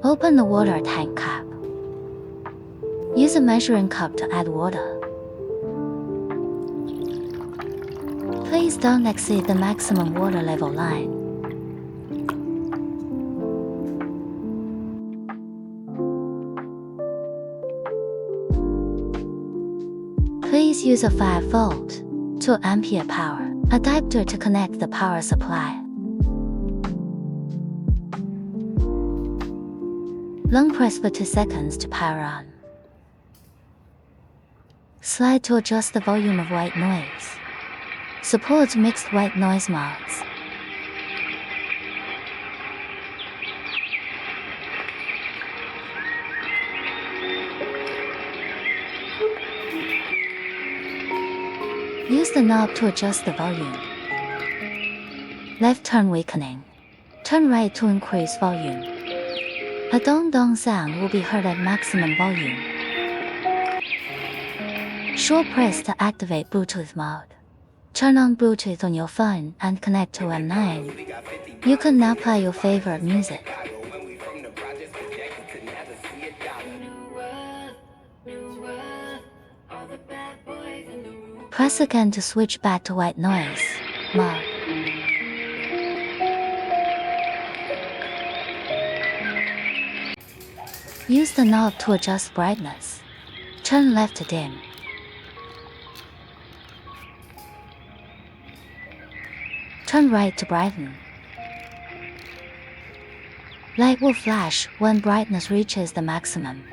Open the water tank cap. Use a measuring cup to add water. Please don't exceed the maximum water level line. Please use a 5-volt, 2-ampere power adapter to connect the power supply. Long press for 2 seconds to power on. Slide to adjust the volume of white noise. Supports mixed white noise modes. Use the knob to adjust the volume. Left turn weakening. Turn right to increase volume. A dong-dong sound will be heard at maximum volume. Short press to activate Bluetooth mode. Turn on Bluetooth on your phone and connect to M9. You can now play your favorite music. Press again to switch back to white noise mode. Use the knob to adjust brightness. Turn left to dim. Turn right to brighten. Light will flash when brightness reaches the maximum.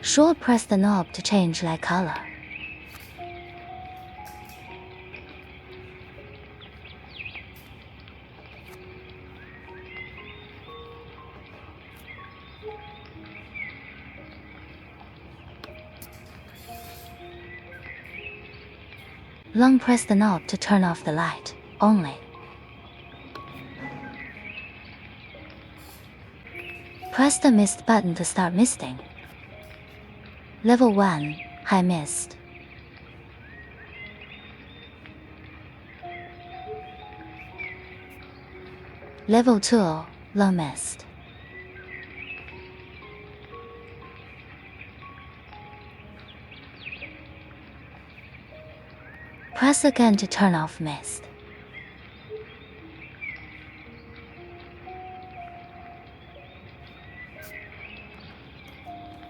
Short press the knob to change light color. Long press the knob to turn off the light only. Press the mist button to start misting. Level 1, High Mist. Level 2, Low Mist. Press again to turn off mist.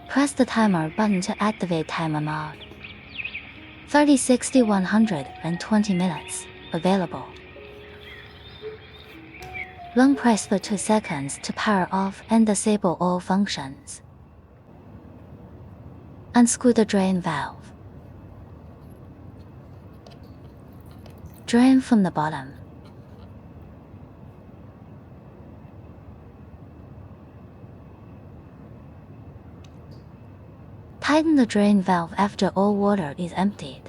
Press the timer button to activate timer mode. 30, 60, 120 minutes available. Long press for 2 seconds to power off and disable all functions. Unscrew the drain valve. Drain from the bottom. Tighten the drain valve after all water is emptied.